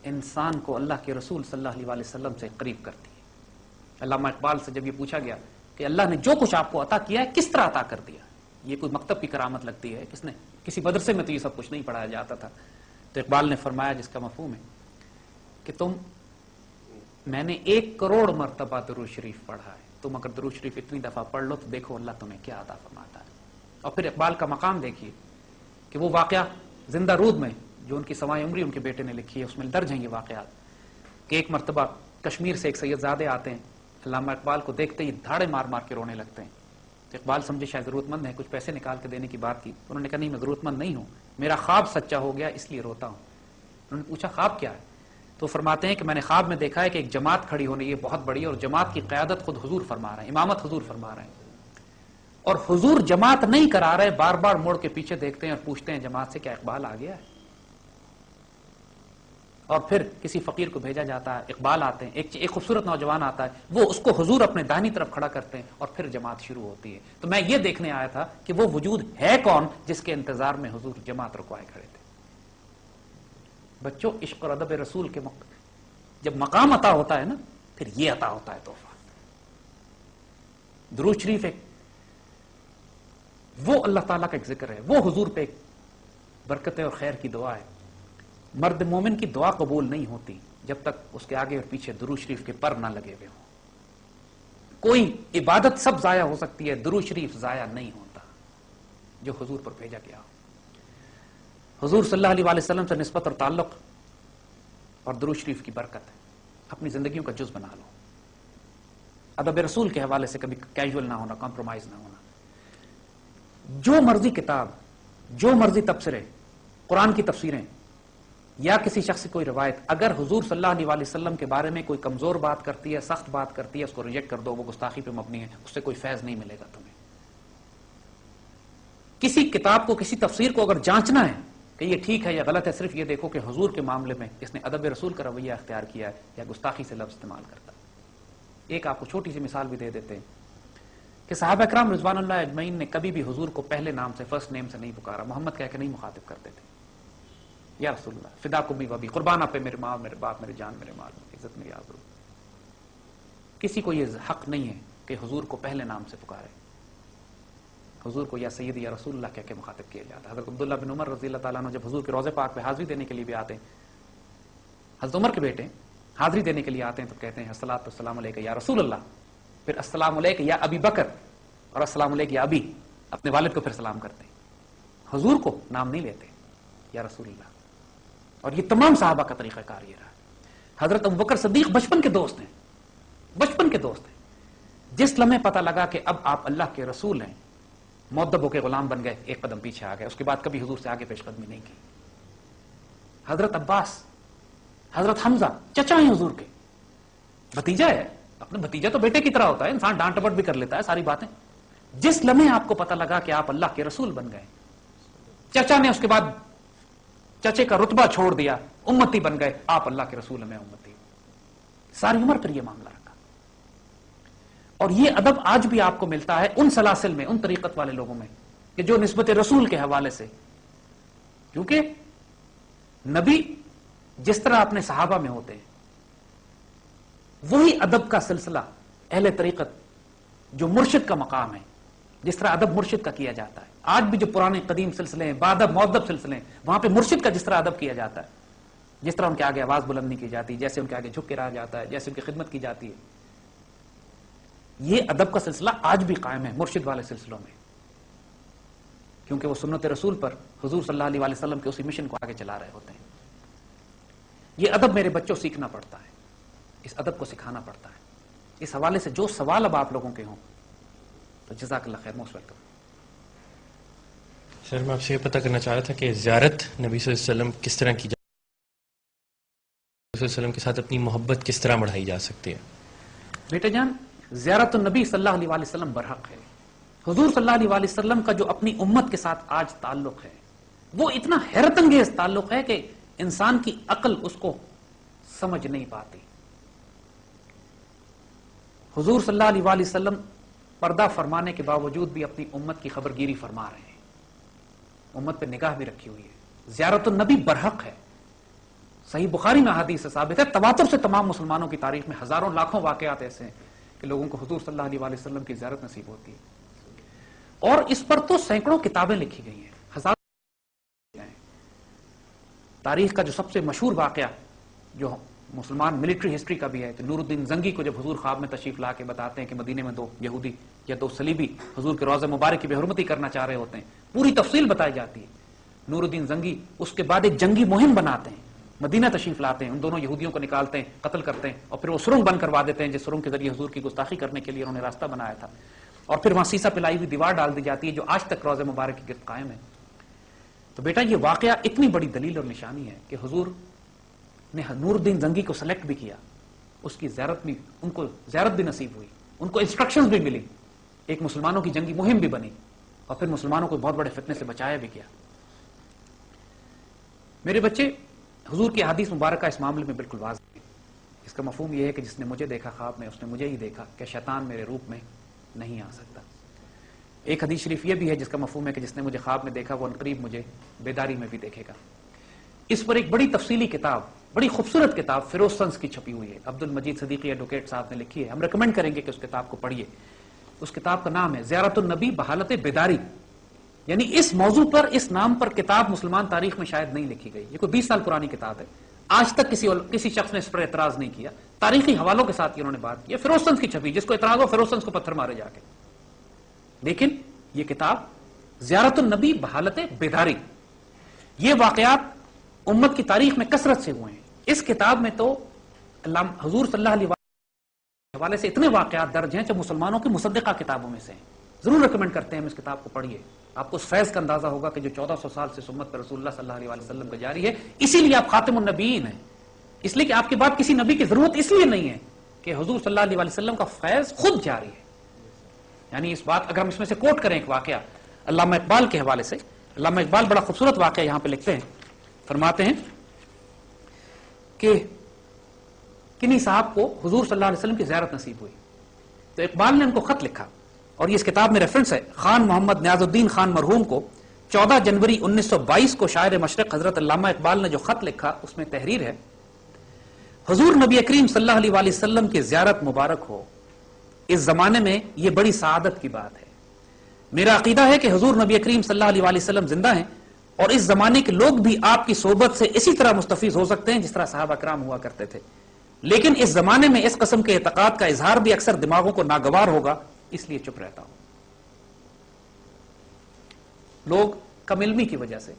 انسان کو اللہ کے رسول صلی اللہ علیہ وسلم سے قریب کرتی ہے. علامہ اقبال سے جب یہ پوچھا گیا کہ اللہ نے جو کچھ آپ کو عطا کیا ہے کس طرح عطا کر دیا, یہ کوئی مکتب کی کرامت لگتی ہے, کس نے, کسی مدرسے میں تو یہ سب کچھ نہیں پڑھایا جاتا تھا. تو اقبال نے فرمایا جس کا مفہوم ہے کہ میں نے 1 کروڑ مرتبہ درود شریف پڑھا ہے, تم اگر درود شریف اتنی دفعہ پڑھ لو تو دیکھو اللہ تمہیں کیا عطا فرماتا ہے. اور پھر اقبال کا مقام دیکھیے کہ وہ واقعہ زندہ رود میں جو ان کی سوائے عمری ان کے بیٹے نے لکھی ہے اس میں درج ہیں یہ واقعات, کہ ایک مرتبہ کشمیر سے ایک سید زادے آتے ہیں, علامہ اقبال کو دیکھتے ہی دھاڑے مار مار کے رونے لگتے ہیں. تو اقبال سمجھے شاید ضرورت مند ہے, کچھ پیسے نکال کے دینے کی بات کی. انہوں نے کہا نہیں میں ضرورت مند نہیں ہوں, میرا خواب سچا ہو گیا اس لیے روتا ہوں. انہوں نے پوچھا خواب کیا ہے؟ تو فرماتے ہیں کہ میں نے خواب میں دیکھا ہے کہ ایک جماعت کھڑی ہونے, یہ بہت بڑی, اور جماعت کی قیادت خود حضور فرما رہے ہیں, امامت حضور فرما رہے ہیں, اور حضور جماعت نہیں کرا رہے, بار بار موڑ کے پیچھے دیکھتے ہیں اور پوچھتے ہیں جماعت سے کیا اقبال آ گیا ہے. اور پھر کسی فقیر کو بھیجا جاتا ہے, اقبال آتے ہیں, ایک خوبصورت نوجوان آتا ہے, وہ اس کو حضور اپنے داہنی طرف کھڑا کرتے ہیں اور پھر جماعت شروع ہوتی ہے. تو میں یہ دیکھنے آیا تھا کہ وہ وجود ہے کون جس کے انتظار میں حضور جماعت رکوائے کھڑے تھے. بچوں عشق اور ادب رسول کے جب مقام عطا ہوتا ہے نا پھر یہ عطا ہوتا ہے تحفہ. درود شریف ایک وہ اللہ تعالیٰ کا ایک ذکر ہے, وہ حضور پہ ایک برکت اور خیر کی دعا ہے. مرد مومن کی دعا قبول نہیں ہوتی جب تک اس کے آگے اور پیچھے درود شریف کے پر نہ لگے ہوئے ہوں. کوئی عبادت سب ضائع ہو سکتی ہے, درود شریف ضائع نہیں ہوتا جو حضور پر بھیجا گیا ہو. حضور صلی اللہ علیہ وسلم سے نسبت اور تعلق اور درود شریف کی برکت ہے, اپنی زندگیوں کا جز بنا لو. ادب رسول کے حوالے سے کبھی کیجول نہ ہونا, کمپرومائز نہ ہونا. جو مرضی کتاب, جو مرضی تبصرے, قرآن کی تفسیریں یا کسی شخص کی کوئی روایت, اگر حضور صلی اللہ علیہ وسلم کے بارے میں کوئی کمزور بات کرتی ہے, سخت بات کرتی ہے, اس کو ریجیکٹ کر دو, وہ گستاخی پہ مبنی ہے, اس سے کوئی فیض نہیں ملے گا تمہیں. کسی کتاب کو, کسی تفسیر کو اگر جانچنا ہے کہ یہ ٹھیک ہے یا غلط ہے, صرف یہ دیکھو کہ حضور کے معاملے میں اس نے ادب رسول کا رویہ اختیار کیا ہے یا گستاخی سے لفظ استعمال کرتا. ایک آپ کو چھوٹی سی مثال بھی دے دیتے ہیں کہ صحابہ اکرام رضوان اللہ اجمعین نے کبھی بھی حضور کو پہلے نام سے, فرسٹ نیم سے نہیں پکارا, محمد کہہ کے نہیں مخاطب کرتے تھے. یا رسول اللہ فداکم بی وبی, قربان آپ پہ میرے ماں, میرے باپ, میرے جان, میرے مال, میری عزت, میری آبرو. کسی کو یہ حق نہیں ہے کہ حضور کو پہلے نام سے پکارے. حضور کو یا سید یا رسول اللہ کہہ کے مخاطب کیا جاتا ہے. حضرت عبداللہ بن عمر رضی اللہ تعالیٰ عنہ جب حضور کے روضے پاک پہ حاضری دینے کے لیے بھی آتے ہیں, حضرت عمر کے بیٹے حاضری دینے کے لیے آتے ہیں تو کہتے ہیں الصلاۃ والسلام علیک یا رسول اللہ, پھر السلام علیک یا ابی بکر, اور السلام علیک یا ابی, اپنے والد کو پھر سلام کرتے ہیں. حضور کو نام نہیں لیتے, یا رسول اللہ. اور یہ تمام صحابہ کا طریقہ کار یہ رہا. حضرت ابوبکر صدیق بچپن کے دوست ہیں, بچپن کے دوست ہیں. جس لمحے پتہ لگا کہ اب آپ اللہ کے رسول ہیں, مؤدب ہو کے غلام بن گئے, ایک قدم پیچھے آ گئے. اس کے بعد کبھی حضور سے آگے پیش قدمی نہیں کی. حضرت عباس, حضرت حمزہ چچا ہیں حضور کے, بھتیجا ہے, اپنے بھتیجا تو بیٹے کی طرح ہوتا ہے, انسان ڈانٹ ڈپٹ بھی کر لیتا ہے ساری باتیں. جس لمحے آپ کو پتہ لگا کہ آپ اللہ کے رسول بن گئے, چچا نے اس کے بعد چچے کا رتبہ چھوڑ دیا, امتی بن گئے, آپ اللہ کے رسول, میں امتی. ساری عمر پر یہ معاملہ رکھا. اور یہ ادب آج بھی آپ کو ملتا ہے ان سلاسل میں, ان طریقت والے لوگوں میں کہ جو نسبت رسول کے حوالے سے, کیونکہ نبی جس طرح اپنے صحابہ میں ہوتے ہیں وہی ادب کا سلسلہ اہل طریقت جو مرشد کا مقام ہے, جس طرح ادب مرشد کا کیا جاتا ہے. آج بھی جو پرانے قدیم سلسلے ہیں, بادب مؤدب سلسلے ہیں, وہاں پہ مرشد کا جس طرح ادب کیا جاتا ہے, جس طرح ان کے آگے آواز بلند نہیں کی جاتی, جیسے ان کے آگے جھک کے رہا جاتا ہے, جیسے ان کی خدمت کی جاتی ہے, یہ ادب کا سلسلہ آج بھی قائم ہے مرشد والے سلسلوں میں، کیونکہ وہ سنت رسول پر حضور صلی اللہ علیہ وسلم کے اسی مشن کو آگے چلا رہے ہوتے ہیں۔ یہ ادب میرے بچوں سیکھنا پڑتا ہے، اس ادب کو سکھانا پڑتا ہے۔ اس حوالے سے جو سوال اب آپ لوگوں کے ہوں تو جزاک اللہ خیر، موسٹ ویلکم۔ سر میں آپ سے یہ پتہ کرنا چاہ رہا تھا کہ زیارت نبی صلی اللہ علیہ وسلم کس طرح کی نبی صلی اللہ علیہ وسلم کے ساتھ اپنی محبت کس طرح بڑھائی جا سکتی ہے؟ بیٹے جان، زیارت النبی صلی اللہ علیہ وسلم برحق ہے۔ حضور صلی اللہ علیہ وسلم کا جو اپنی امت کے ساتھ آج تعلق ہے وہ اتنا حیرت انگیز تعلق ہے کہ انسان کی عقل اس کو سمجھ نہیں پاتی۔ حضور صلی اللہ علیہ وسلم پردہ فرمانے کے باوجود بھی اپنی امت کی خبرگیری فرما رہے ہیں، امت پہ نگاہ بھی رکھی ہوئی ہے۔ زیارت النبی برحق ہے، صحیح بخاری میں حدیث سے ثابت ہے، تواتر سے تمام مسلمانوں کی تاریخ میں ہزاروں لاکھوں واقعات ایسے ہیں کہ لوگوں کو حضور صلی اللہ علیہ وسلم کی زیارت نصیب ہوتی ہے، اور اس پر تو سینکڑوں کتابیں لکھی گئی ہیں، ہزاروں۔ تاریخ کا جو سب سے مشہور واقعہ جو مسلمان ملٹری ہسٹری کا بھی ہے، تو نور الدین زنگی کو جب حضور خواب میں تشریف لا کے بتاتے ہیں کہ مدینے میں 2 یہودی یا 2 صلیبی حضور کے روضہ مبارک کی بے حرمتی کرنا چاہ رہے ہوتے ہیں، پوری تفصیل بتائی جاتی ہے۔ نور الدین زنگی اس کے بعد ایک جنگی مہم بناتے ہیں، مدینہ تشریف لاتے ہیں، ان دونوں یہودیوں کو نکالتے ہیں، قتل کرتے ہیں، اور پھر وہ سرنگ بند کروا دیتے ہیں جس سرنگ کے ذریعے حضور کی گستاخی کرنے کے لیے انہوں نے راستہ بنایا تھا، اور پھر وہاں سیسا پلائی ہوئی دیوار ڈال دی جاتی ہے جو آج تک روضہ مبارک کی گرد قائم ہے۔ تو بیٹا یہ واقعہ اتنی بڑی دلیل اور نشانی ہے کہ حضور نے نور الدین زنگی کو سلیکٹ بھی کیا، اس کی زیارت بھی، ان کو زیارت بھی نصیب ہوئی، ان کو انسٹرکشنز بھی ملی، ایک مسلمانوں کی جنگی مہم بھی بنی، اور پھر مسلمانوں کو بہت بڑے فتنے سے بچایا بھی کیا۔ میرے بچے، حضور کی احادیث مبارکہ اس معاملے میں بالکل واضح ہے۔ اس کا مفہوم یہ ہے کہ جس نے مجھے دیکھا خواب میں اس نے مجھے ہی دیکھا، کہ شیطان میرے روپ میں نہیں آ سکتا۔ ایک حدیث شریف یہ بھی ہے جس کا مفہوم ہے کہ جس نے مجھے خواب میں دیکھا وہ عنقریب مجھے بیداری میں بھی دیکھے گا۔ اس پر ایک بڑی تفصیلی کتاب، بڑی خوبصورت کتاب فیروز سنس کی چھپی ہوئی ہے، عبد المجید صدیقی ایڈوکیٹ صاحب نے لکھی ہے، ہم ریکمینڈ کریں گے کہ اس کتاب کو پڑھیے۔ اس کتاب کا نام ہے زیارت النبی بحالت بیداری، یعنی اس موضوع پر، اس نام پر کتاب مسلمان تاریخ میں شاید نہیں لکھی گئی۔ یہ کوئی 20 سال پرانی کتاب ہے، آج تک کسی شخص نے اس پر اعتراض نہیں کیا، تاریخی حوالوں کے ساتھ انہوں نے بات کی۔ فیروز سنس کی چھپی، جس کو اعتراض ہو فیروز سنس کو پتھر مارے جا کے۔ لیکن یہ کتاب زیارت النبی بحالت بیداری، یہ واقعات امت کی تاریخ میں کثرت سے ہوئے ہیں۔ اس کتاب میں تو حضور صلی اللہ علیہ وسلم کے حوالے سے اتنے واقعات درج ہیں جو مسلمانوں کی مصدقہ کتابوں میں سے ہیں۔ ضرور ریکمینڈ کرتے ہیں ہم اس کتاب کو پڑھیے، آپ کو اس فیض کا اندازہ ہوگا کہ جو 1400 سال سے سنت پر رسول اللہ صلی اللہ علیہ وسلم کا جاری ہے۔ اسی لیے آپ خاتم النبیین ہیں، اس لیے کہ آپ کے بعد کسی نبی کی ضرورت اس لیے نہیں ہے کہ حضور صلی اللہ علیہ وسلم کا فیض خود جاری ہے۔ یعنی اس بات، اگر ہم اس میں سے کوٹ کریں ایک واقعہ علامہ اقبال کے حوالے سے، علامہ اقبال بڑا خوبصورت واقعہ یہاں پہ لکھتے ہیں، فرماتے ہیں کہ کنی صاحب کو حضور صلی اللہ علیہ وسلم کی زیارت نصیب ہوئی، تو اقبال نے ان کو خط لکھا، اور یہ اس کتاب میں ریفرنس ہے، خان محمد نیاز الدین خان مرحوم کو 14 جنوری 1922 کو شاعر مشرق حضرت علامہ اقبال نے جو خط لکھا اس میں تحریر ہے: حضور نبی کریم صلی اللہ علیہ وسلم کی زیارت مبارک ہو، اس زمانے میں یہ بڑی سعادت کی بات ہے۔ میرا عقیدہ ہے کہ حضور نبی کریم صلی اللہ علیہ وسلم زندہ ہیں، اور اس زمانے کے لوگ بھی آپ کی صحبت سے اسی طرح مستفیض ہو سکتے ہیں جس طرح صحابہ کرام ہوا کرتے تھے، لیکن اس زمانے میں اس قسم کے اعتقاد کا اظہار بھی اکثر دماغوں کو ناگوار ہوگا، اس لیے چپ رہتا ہوں۔ لوگ کم علمی کی وجہ سے،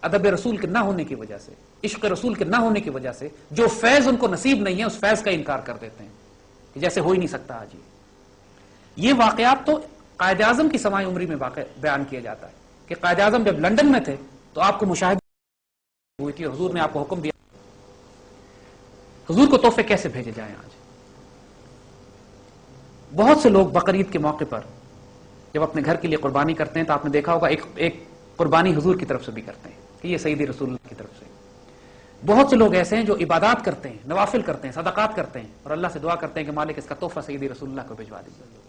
ادب رسول کے نہ ہونے کی وجہ سے، عشق رسول کے نہ ہونے کی وجہ سے جو فیض ان کو نصیب نہیں ہے اس فیض کا انکار کر دیتے ہیں کہ جیسے ہو ہی نہیں سکتا آج۔ یہ واقعات تو قائد اعظم کی سمائی عمری میں بیان کیا جاتا ہے کہ قائد اعظم جب لندن میں تھے تو آپ کو مشاہدہ ہوئی تھی، حضور نے آپ کو حکم دیا۔ حضور کو تحفے کیسے بھیجے جائیں آج؟ بہت سے لوگ بقرعید کے موقع پر جب اپنے گھر کے لیے قربانی کرتے ہیں تو آپ نے دیکھا ہوگا ایک قربانی حضور کی طرف سے بھی کرتے ہیں کہ یہ سیدی رسول اللہ کی طرف سے۔ بہت سے لوگ ایسے ہیں جو عبادات کرتے ہیں، نوافل کرتے ہیں، صدقات کرتے ہیں، اور اللہ سے دعا کرتے ہیں کہ مالک اس کا تحفہ سیدی رسول اللہ کو بھجوا دیجیے۔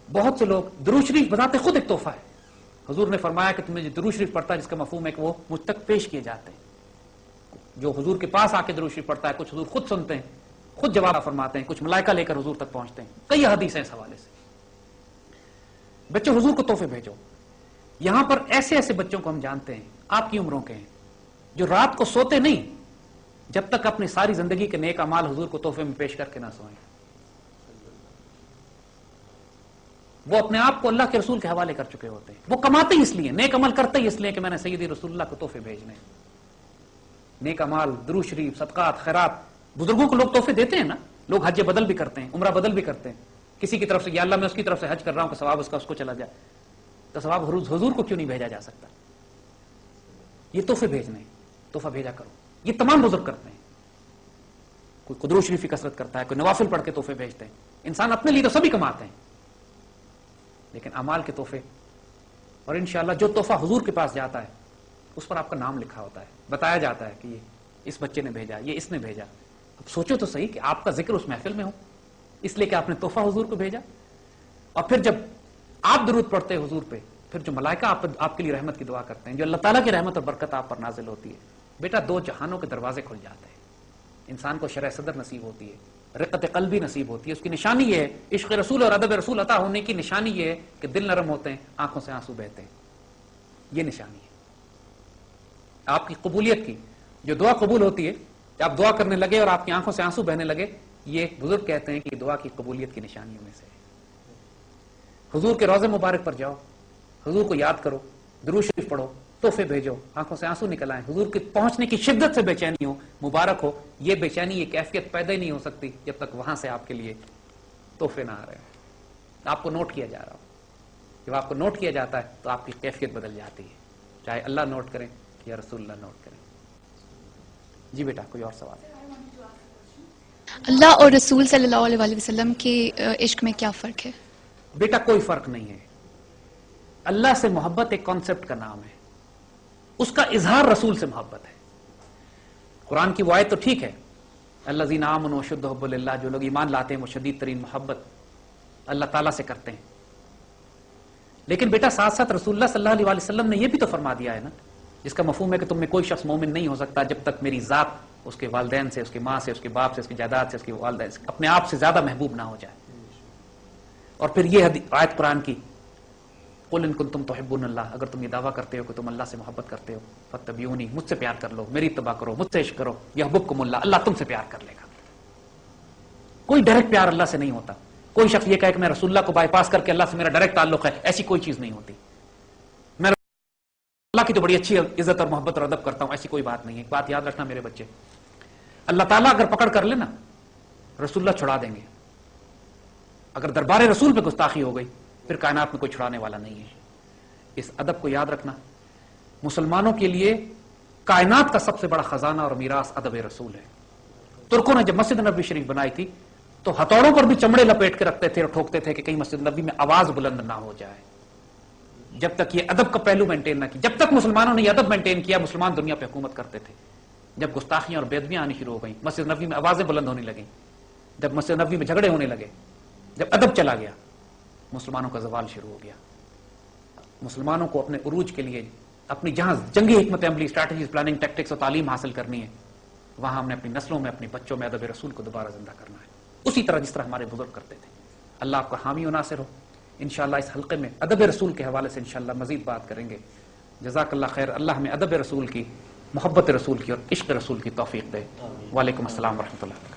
بہت سے لوگ درود شریف بذات خود ایک تحفہ ہے، حضور نے فرمایا کہ تمہیں جو درود شریف پڑھتا ہے جس کا مفہوم ہے کہ وہ مجھ تک پیش کیے جاتے ہیں۔ جو حضور کے پاس آ کے درود شریف پڑھتا ہے، کچھ حضور خود سنتے ہیں، خود جواب فرماتے ہیں، کچھ ملائکہ لے کر حضور تک پہنچتے ہیں۔ کئی حدیث ہیں اس حوالے سے۔ بچوں حضور کو تحفے بھیجو۔ یہاں پر ایسے ایسے بچوں کو ہم جانتے ہیں، آپ کی عمروں کے ہیں، جو رات کو سوتے نہیں جب تک اپنی ساری زندگی کے نیک اعمال حضور کو تحفے میں پیش کر کے نہ سوئیں۔ وہ اپنے آپ کو اللہ کے رسول کے حوالے کر چکے ہوتے ہیں. وہ کماتے ہی اس لیے, نیک عمل کرتے ہی اس لیے کہ میں نے سیدی رسول اللہ کو تحفے بھیجنے. نیک عمال, درود شریف, صدقات, خیرات, بزرگوں کو لوگ تحفے دیتے ہیں نا. لوگ حج بدل بھی کرتے ہیں, عمرہ بدل بھی کرتے ہیں. کسی کی طرف سے, یا اللہ میں اس کی طرف سے حج کر رہا ہوں کہ ثواب اس کا اس کو چلا جائے, تو ثواب حضور کو کیوں نہیں بھیجا جا سکتا؟ یہ تحفے بھیجنے, تحفہ بھیجا کرو. یہ تمام بزرگ کرتے ہیں. کوئی درود شریف کی کثرت کرتا ہے, کوئی نوافل پڑھ کے تحفے بھیجتے ہیں. انسان اپنے لیے تو سبھی کماتے ہیں, لیکن اعمال کے تحفے. اور انشاءاللہ جو تحفہ حضور کے پاس جاتا ہے اس پر آپ کا نام لکھا ہوتا ہے, بتایا جاتا ہے کہ یہ اس بچے نے بھیجا, یہ اس نے بھیجا. اب سوچو تو صحیح کہ آپ کا ذکر اس محفل میں ہو, اس لیے کہ آپ نے تحفہ حضور کو بھیجا. اور پھر جب آپ درود پڑھتے ہیں حضور پہ, پھر جو ملائکہ آپ کے لیے رحمت کی دعا کرتے ہیں, جو اللہ تعالیٰ کی رحمت اور برکت آپ پر نازل ہوتی ہے, بیٹا دو جہانوں کے دروازے کھل جاتے ہیں. انسان کو شرح صدر نصیب ہوتی ہے, رقت قلبی نصیب ہوتی ہے. اس کی نشانی یہ ہے, عشق رسول اور ادب رسول عطا ہونے کی نشانی یہ ہے کہ دل نرم ہوتے ہیں, آنکھوں سے آنسو بہتے ہیں. یہ نشانی ہے آپ کی قبولیت کی. جو دعا قبول ہوتی ہے, جب آپ دعا کرنے لگے اور آپ کی آنکھوں سے آنسو بہنے لگے, یہ بزرگ کہتے ہیں کہ یہ دعا کی قبولیت کی نشانیوں میں سے ہے. حضور کے روضے مبارک پر جاؤ, حضور کو یاد کرو, درود شریف پڑھو, تحفے بھیجو, آنکھوں سے آنسو نکل آئیں, حضور کے پہنچنے کی شدت سے بے چینی ہو, مبارک ہو. یہ بے چینی, یہ کیفیت پیدا ہی نہیں ہو سکتی جب تک وہاں سے آپ کے لیے تحفے نہ آ رہے ہو, آپ کو نوٹ کیا جا رہا ہو. جب آپ کو نوٹ کیا جاتا ہے تو آپ کی کیفیت بدل جاتی ہے, چاہے اللہ نوٹ کریں یا رسول اللہ نوٹ کریں. جی بیٹا, کوئی اور سوال؟ اللہ اور رسول صلی اللہ علیہ وسلم کے عشق میں کیا فرق ہے؟ بیٹا کوئی فرق نہیں ہے. اللہ سے محبت ایک کانسیپٹ کا نام ہے, اس کا اظہار رسول سے محبت ہے. قرآن کی وہ آیت تو ٹھیک ہے, الذین آمنوا اشد حب للہ, جو لوگ ایمان لاتے ہیں وہ شدید ترین محبت اللہ تعالیٰ سے کرتے ہیں. لیکن بیٹا ساتھ ساتھ رسول اللہ صلی اللہ علیہ وسلم نے یہ بھی تو فرما دیا ہے نا, جس کا مفہوم ہے کہ تم میں کوئی شخص مومن نہیں ہو سکتا جب تک میری ذات اس کے والدین سے, اس کی ماں سے, اس کے باپ سے, اس کی جائیداد سے, اس کی والدہ سے, اپنے آپ سے زیادہ محبوب نہ ہو جائے. اور پھر یہ آیت قرآن کی, قل ان کنتم تحبون اللہ, اگر تم یہ دعویٰ کرتے ہو کہ تم اللہ سے محبت کرتے ہو, فاتبعونی, مجھ سے پیار کر لو, میری اتباع کرو, مجھ سے عشق کرو, یحببکم اللہ, اللہ تم سے پیار کر لے گا. کوئی ڈائریکٹ پیار اللہ سے نہیں ہوتا. کوئی شخص یہ کہے کہ میں رسول اللہ کو بائی پاس کر کے اللہ سے میرا ڈائریکٹ تعلق ہے, ایسی کوئی چیز نہیں ہوتی. میں اللہ کی تو بڑی اچھی عزت اور محبت اور ادب کرتا ہوں, ایسی کوئی بات نہیں ہے. ایک بات یاد رکھنا میرے بچے, اللہ تعالیٰ اگر پکڑ کر لینا رسول اللہ چھڑا دیں گے. اگر دربار رسول پہ گستاخی ہو گئی پھر کائنات میں کوئی چھڑانے والا نہیں ہے. اس ادب کو یاد رکھنا. مسلمانوں کے لیے کائنات کا سب سے بڑا خزانہ اور میراث ادب رسول ہے. ترکوں نے جب مسجد نبوی شریف بنائی تھی تو ہتھوڑوں پر بھی چمڑے لپیٹ کے رکھتے تھے اور ٹھوکتے تھے کہ کہیں مسجد نبوی میں آواز بلند نہ ہو جائے. جب تک یہ ادب کا پہلو مینٹین نہ کی, جب تک مسلمانوں نے یہ ادب مینٹین کیا, مسلمان دنیا پہ حکومت کرتے تھے. جب گستاخیاں اور بے ادبیاں آنی شروع ہو گئیں, مسجد نبوی میں آوازیں بلند ہونے لگیں, جب مسجد نبوی میں جھگڑے ہونے لگے, جب ادب چلا گیا, مسلمانوں کا زوال شروع ہو گیا. مسلمانوں کو اپنے عروج کے لیے اپنی جہاں جنگی حکمت عملی, اسٹریٹجیز, پلاننگ, ٹیکٹکس اور تعلیم حاصل کرنی ہے, وہاں ہم نے اپنی نسلوں میں, اپنے بچوں میں ادب رسول کو دوبارہ زندہ کرنا ہے, اسی طرح جس طرح ہمارے بزرگ کرتے تھے. اللہ آپ کا حامی و ناصر ہو. انشاءاللہ اس حلقے میں ادب رسول کے حوالے سے انشاءاللہ مزید بات کریں گے. جزاک اللہ خیر. اللہ ہمیں ادب رسول کی, محبت رسول کی اور عشق رسول کی توفیق دے. وعلیکم السلام ورحمۃ اللہ.